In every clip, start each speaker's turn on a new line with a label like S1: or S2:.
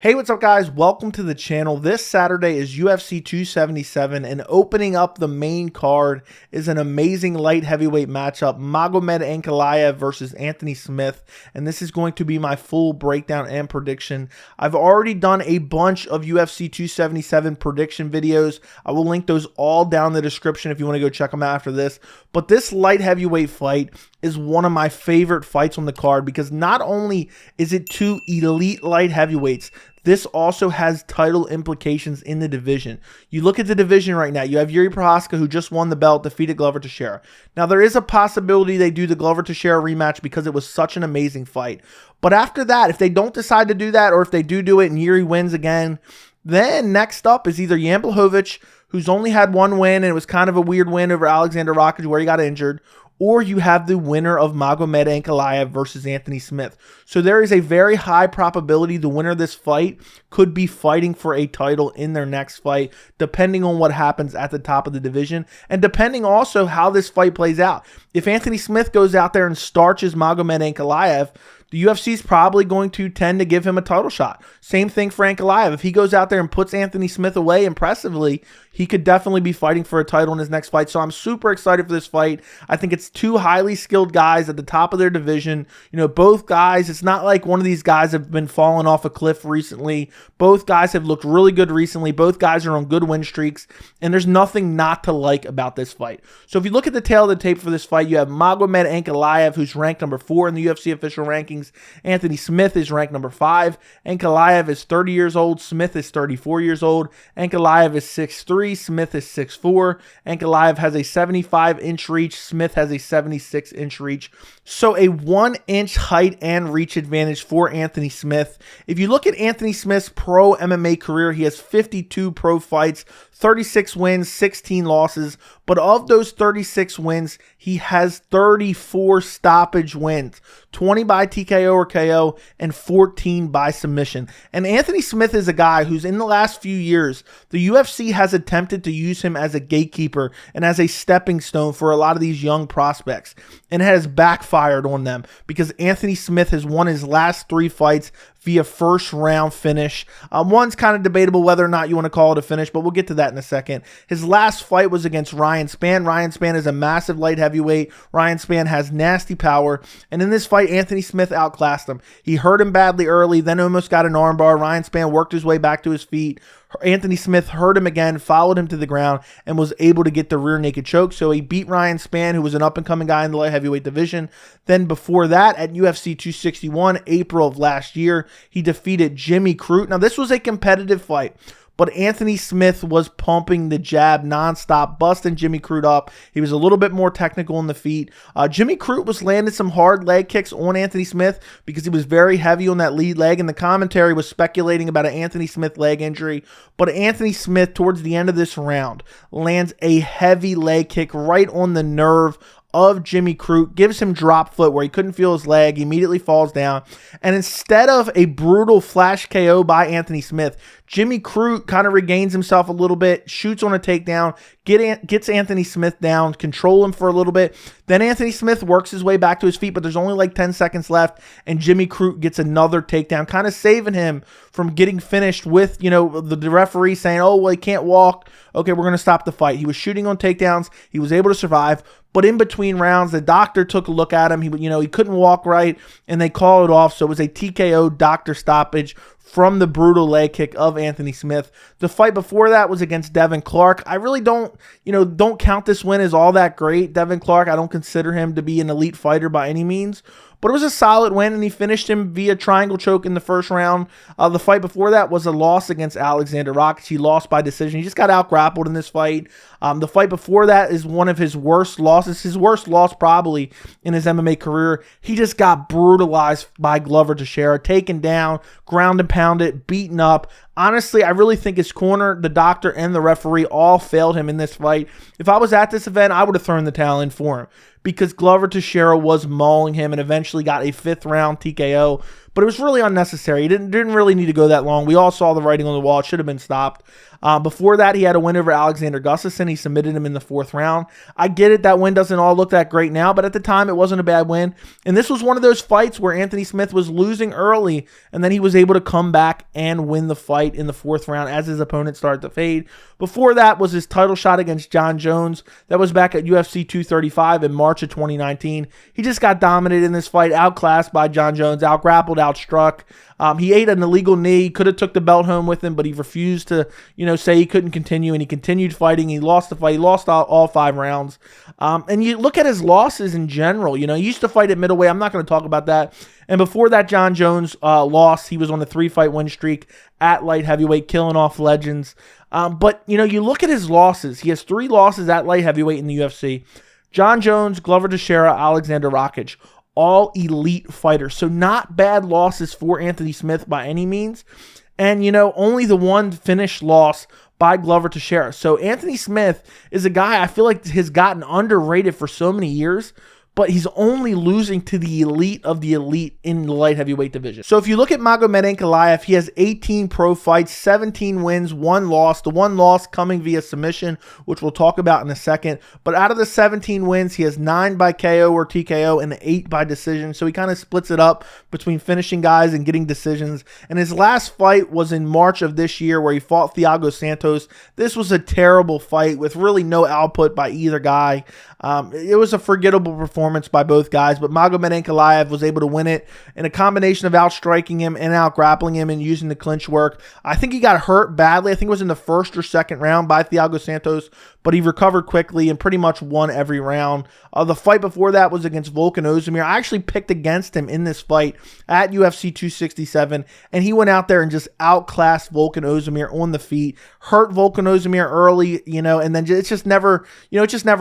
S1: Hey, what's up guys? Welcome to the channel. This Saturday is UFC 277 and opening up the main card is an amazing light heavyweight matchup, Magomed Ankalaev versus Anthony Smith, and this is going to be my full breakdown and prediction. I've already done a bunch of UFC 277 prediction videos. I will link those all down in the description if you want to go check them out after this. But this light heavyweight fight is one of my favorite fights on the card because not only is it two elite light heavyweights, this also has title implications in the division. You look at the division right now, you have Yuri Prochazka, who just won the belt, defeated Glover Teixeira. Now, there is a possibility they do the Glover Teixeira rematch because it was such an amazing fight. But after that, if they don't decide to do that, or if they do it and Yuri wins again, then next up is either Jan Blachowicz, who's only had one win, and it was kind of a weird win over Alexander Rakic where he got injured, or you have the winner of Magomed Ankalaev versus Anthony Smith. So there is a very high probability the winner of this fight could be fighting for a title in their next fight, depending on what happens at the top of the division, and depending also how this fight plays out. If Anthony Smith goes out there and starches Magomed Ankalaev, the UFC is probably going to tend to give him a title shot. Same thing for Ankalaev. If he goes out there and puts Anthony Smith away impressively, he could definitely be fighting for a title in his next fight. So I'm super excited for this fight. I think it's two highly skilled guys at the top of their division. You know, both guys, it's not like one of these guys have been falling off a cliff recently. Both guys have looked really good recently. Both guys are on good win streaks, and there's nothing not to like about this fight. So if you look at the tail of the tape for this fight, you have Magomed Ankalaev, who's ranked number 4 in the UFC official rankings. Anthony Smith is ranked number 5. Ankalaev is 30 years old. Smith is 34 years old. Ankalaev is 6'3". Smith is 6'4". Ankalaev has a 75-inch reach. Smith has a 76-inch reach. So a 1-inch height and reach advantage for Anthony Smith. If you look at Anthony Smith's pro MMA career, he has 52 pro fights, 36 wins, 16 losses. But of those 36 wins, he has 34 stoppage wins, 20 by TKO or KO, and 14 by submission. And Anthony Smith is a guy who's in the last few years, the UFC has attempted to use him as a gatekeeper and as a stepping stone for a lot of these young prospects. And it has backfired on them because Anthony Smith has won his last 3 fights via first round finish. One's kind of debatable whether or not you want to call it a finish, but we'll get to that in a second. His last fight was against Ryan Spann. Ryan Spann is a massive light heavyweight. Ryan Spann has nasty power. And in this fight, Anthony Smith outclassed him. He hurt him badly early, then almost got an armbar. Ryan Spann worked his way back to his feet. Anthony Smith hurt him again, followed him to the ground, and was able to get the rear naked choke. So he beat Ryan Spann, who was an up-and-coming guy in the light heavyweight division. Then before that, at UFC 261, April of last year, he defeated Jimmy Crute. Now, this was a competitive fight, but Anthony Smith was pumping the jab nonstop, busting Jimmy Crute up. He was a little bit more technical in the feet. Jimmy Crute was landing some hard leg kicks on Anthony Smith because he was very heavy on that lead leg, and the commentary was speculating about an Anthony Smith leg injury. But Anthony Smith, towards the end of this round, lands a heavy leg kick right on the nerve of Jimmy Crute, gives him drop foot where he couldn't feel his leg. He immediately falls down. And instead of a brutal flash KO by Anthony Smith, Jimmy Crute kind of regains himself a little bit, shoots on a takedown, gets Anthony Smith down, control him for a little bit. Then Anthony Smith works his way back to his feet, but there's only like 10 seconds left, and Jimmy Crute gets another takedown, kind of saving him from getting finished with, you know, the referee saying, oh, well, he can't walk. Okay, we're going to stop the fight. He was shooting on takedowns. He was able to survive. But in between rounds, the doctor took a look at him. He couldn't walk right, and they called it off. So it was a TKO doctor stoppage from the brutal leg kick of Anthony Smith. The fight before that was against Devin Clark. I really don't count this win as all that great. Devin Clark, I don't consider him to be an elite fighter by any means. But it was a solid win, and he finished him via triangle choke in the first round. The fight before that was a loss against Alexander Rakic. He lost by decision. He just got out-grappled in this fight. The fight before that is one of his worst losses, his worst loss probably in his MMA career. He just got brutalized by Glover Teixeira, taken down, ground and pounded, beaten up. Honestly, I really think his corner, the doctor, and the referee all failed him in this fight. If I was at this event, I would have thrown the towel in for him because Glover Teixeira was mauling him and eventually got a 5th round TKO. but it was really unnecessary. He didn't really need to go that long. We all saw the writing on the wall. It should have been stopped. Before that, he had a win over Alexander Gustafsson. He submitted him in the 4th round. I get it, that win doesn't all look that great now, but at the time, it wasn't a bad win. And this was one of those fights where Anthony Smith was losing early, and then he was able to come back and win the fight in the 4th round as his opponent started to fade. Before that was his title shot against John Jones. That was back at UFC 235 in March of 2019. He just got dominated in this fight, outclassed by John Jones, outgrappled, outstruck. He ate an illegal knee, could have took the belt home with him, but he refused to, say he couldn't continue, and he continued fighting. He lost the fight. He lost all 5 rounds. And you look at his losses in general. He used to fight at middleweight. I'm not going to talk about that. And before that John Jones loss, he was on a 3-fight win streak at light heavyweight, killing off legends. But, you look at his losses. He has 3 losses at light heavyweight in the UFC. John Jones, Glover Teixeira, Alexander Rakic. All elite fighters. So not bad losses for Anthony Smith by any means. And, only the one finished loss by Glover Teixeira. So Anthony Smith is a guy I feel like has gotten underrated for so many years, but he's only losing to the elite of the elite in the light heavyweight division. So if you look at Magomed Ankalaev, he has 18 pro fights, 17 wins, 1 loss. The 1 loss coming via submission, which we'll talk about in a second. But out of the 17 wins, he has 9 by KO or TKO and 8 by decision. So he kind of splits it up between finishing guys and getting decisions. And his last fight was in March of this year where he fought Thiago Santos. This was a terrible fight with really no output by either guy. It was a forgettable performance by both guys, but Magomed Ankalaev was able to win it in a combination of outstriking him and outgrappling him and using the clinch work. I think he got hurt badly. I think it was in the 1st or 2nd round by Thiago Santos, but he recovered quickly and pretty much won every round. The fight before that was against Volkan Ozdemir. I actually picked against him in this fight at UFC 267, and he went out there and just outclassed Volkan Ozdemir on the feet, hurt Volkan Ozdemir early, and then it just never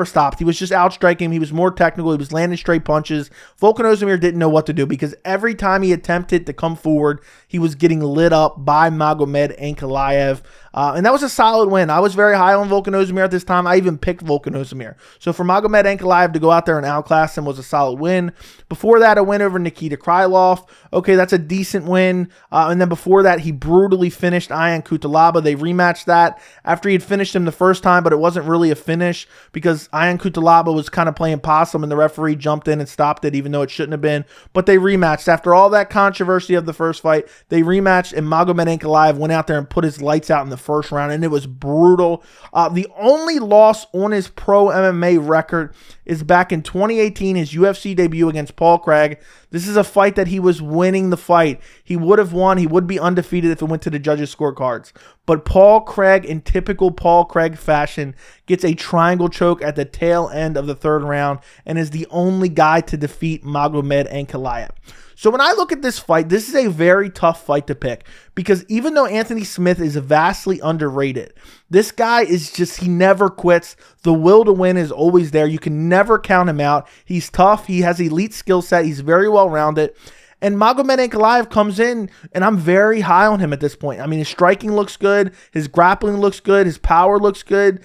S1: stopped. He was just outstriking him. He was more technical. He was landing straight punches. Volkan Ozdemir didn't know what to do because every time he attempted to come forward, he was getting lit up by Magomed Ankalaev. And that was a solid win. I was very high on Volkan Ozdemir at this time. I even picked Volkan Ozdemir. So for Magomed Ankalaev to go out there and outclass him was a solid win. Before that, a win over Nikita Krylov. Okay, that's a decent win. And then before that, he brutally finished Ion Cutelaba. They rematched that after he had finished him the first time, but it wasn't really a finish because Ion Cutelaba was kind of playing possum and the referee jumped in and stopped it even though it shouldn't have been. But they rematched. After all that controversy of the first fight, they rematched and Magomed Ankalaev went out there and put his lights out in the first round, and it was brutal. The only loss on his pro MMA record is back in 2018, his UFC debut against Paul Craig. This is a fight that he was winning the fight. He would have won. He would be undefeated if it went to the judges' scorecards. But Paul Craig, in typical Paul Craig fashion, gets a triangle choke at the tail end of the 3rd round and is the only guy to defeat Magomed Ankalaev. So when I look at this fight, this is a very tough fight to pick because even though Anthony Smith is vastly underrated, this guy is just, he never quits. The will to win is always there. You can never count him out. He's tough. He has elite skill set. He's very well-rounded. And Magomed Ankalaev comes in, and I'm very high on him at this point. I mean, his striking looks good. His grappling looks good. His power looks good.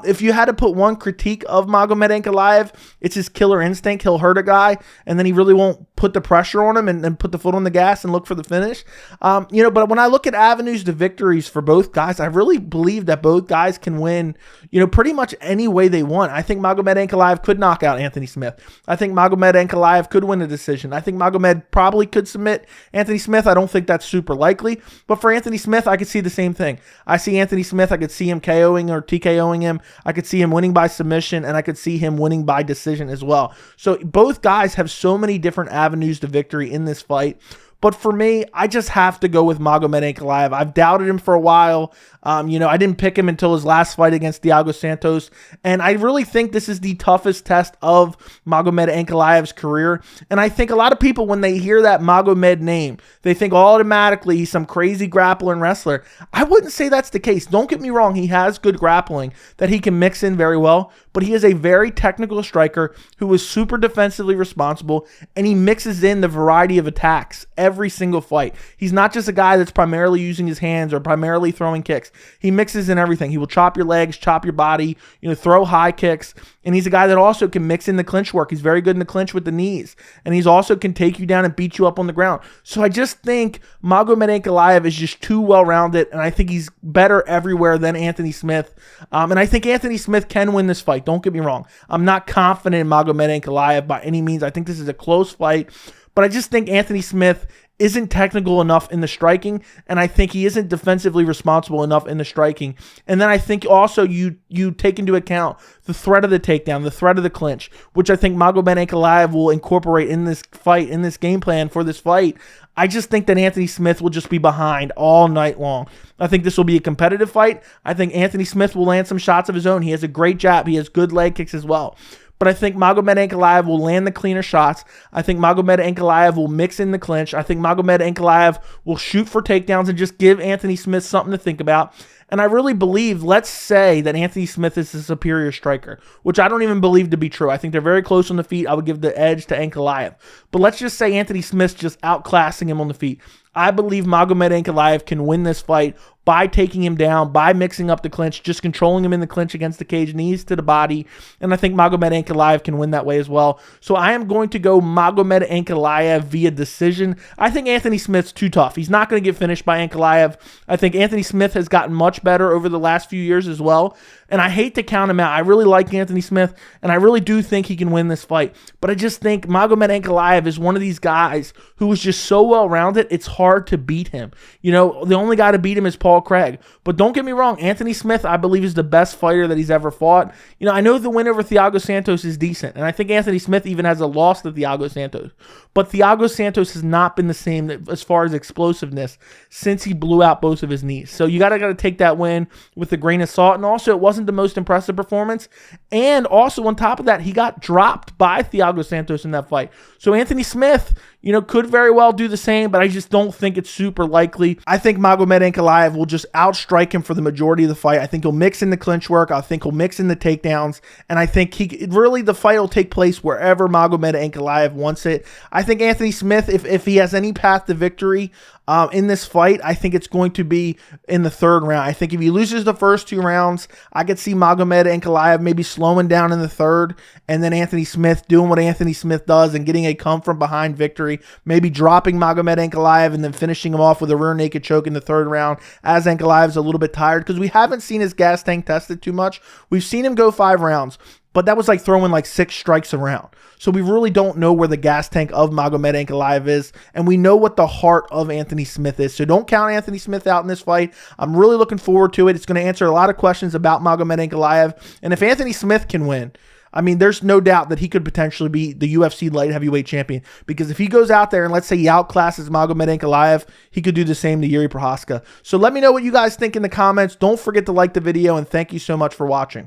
S1: If you had to put one critique of Magomed Ankalaev, it's his killer instinct. He'll hurt a guy, and then he really won't put the pressure on him and put the foot on the gas and look for the finish. But when I look at avenues to victories for both guys, I really believe that both guys can win, pretty much any way they want. I think Magomed Ankalaev could knock out Anthony Smith. I think Magomed Ankalaev could win a decision. I think Magomed probably could submit Anthony Smith. I don't think that's super likely, but for Anthony Smith, I could see the same thing. I see Anthony Smith. I could see him KOing or TKOing him. I could see him winning by submission, and I could see him winning by decision as well. So both guys have so many different avenues to victory in this fight. But for me, I just have to go with Magomed Ankalaev. I've doubted him for a while. I didn't pick him until his last fight against Thiago Santos. And I really think this is the toughest test of Magomed Ankalaev's career. And I think a lot of people, when they hear that Magomed name, they think automatically he's some crazy grappler and wrestler. I wouldn't say that's the case. Don't get me wrong. He has good grappling that he can mix in very well. But he is a very technical striker who is super defensively responsible. And he mixes in the variety of attacks every single fight. He's not just a guy that's primarily using his hands or primarily throwing kicks. He mixes in everything. He will chop your legs, chop your body, throw high kicks. And he's a guy that also can mix in the clinch work. He's very good in the clinch with the knees. And he's also can take you down and beat you up on the ground. So I just think Magomed Ankalaev is just too well-rounded, and I think he's better everywhere than Anthony Smith. And I think Anthony Smith can win this fight. Don't get me wrong. I'm not confident in Magomed Ankalaev by any means. I think this is a close fight. But I just think Anthony Smith isn't technical enough in the striking, and I think he isn't defensively responsible enough in the striking. And then I think also you take into account the threat of the takedown, the threat of the clinch, which I think Magomed Ankalaev will incorporate in this fight, in this game plan for this fight. I just think that Anthony Smith will just be behind all night long. I think this will be a competitive fight. I think Anthony Smith will land some shots of his own. He has a great jab. He has good leg kicks as well. But I think Magomed Ankalaev will land the cleaner shots. I think Magomed Ankalaev will mix in the clinch. I think Magomed Ankalaev will shoot for takedowns and just give Anthony Smith something to think about. And I really believe, let's say that Anthony Smith is the superior striker, which I don't even believe to be true. I think they're very close on the feet. I would give the edge to Ankalaev. But let's just say Anthony Smith's just outclassing him on the feet. I believe Magomed Ankalaev can win this fight by taking him down, by mixing up the clinch, just controlling him in the clinch against the cage, knees to the body. And I think Magomed Ankalaev can win that way as well. So I am going to go Magomed Ankalaev via decision. I think Anthony Smith's too tough. He's not going to get finished by Ankalaev. I think Anthony Smith has gotten much better over the last few years as well. And I hate to count him out. I really like Anthony Smith, and I really do think he can win this fight. But I just think Magomed Ankalaev is one of these guys who is just so well-rounded, it's hard to beat him. The only guy to beat him is Paul Craig. But don't get me wrong, Anthony Smith, I believe, is the best fighter that he's ever fought. I know the win over Thiago Santos is decent, and I think Anthony Smith even has a loss to Thiago Santos. But Thiago Santos has not been the same as far as explosiveness since he blew out both of his knees. So you gotta take that win with a grain of salt. And also, it wasn't the most impressive performance. And also, on top of that, he got dropped by Thiago Santos in that fight. So Anthony Smith, could very well do the same, but I just don't think it's super likely. I think Magomed Ankalaev will just outstrike him for the majority of the fight. I think he'll mix in the clinch work. I think he'll mix in the takedowns. And I think the fight will take place wherever Magomed Ankalaev wants it. I think Anthony Smith, if he has any path to victory in this fight, I think it's going to be in the third round. I think if he loses the first 2 rounds, I could see Magomed Ankalaev maybe slowing down in the third, and then Anthony Smith doing what Anthony Smith does and getting a come-from-behind victory, maybe dropping Magomed Ankalaev and then finishing him off with a rear naked choke in the third round, as Ankalaev's a little bit tired, because we haven't seen his gas tank tested too much. We've seen him go 5 rounds, but that was like throwing like 6 strikes a round. So we really don't know where the gas tank of Magomed Ankalaev is, and we know what the heart of Anthony Smith is. So don't count Anthony Smith out in this fight. I'm really looking forward to it. It's going to answer a lot of questions about Magomed Ankalaev. And if Anthony Smith can win, there's no doubt that he could potentially be the UFC light heavyweight champion, because if he goes out there and let's say he outclasses Magomed Ankalaev, he could do the same to Yuri Prochazka. So let me know what you guys think in the comments. Don't forget to like the video, and thank you so much for watching.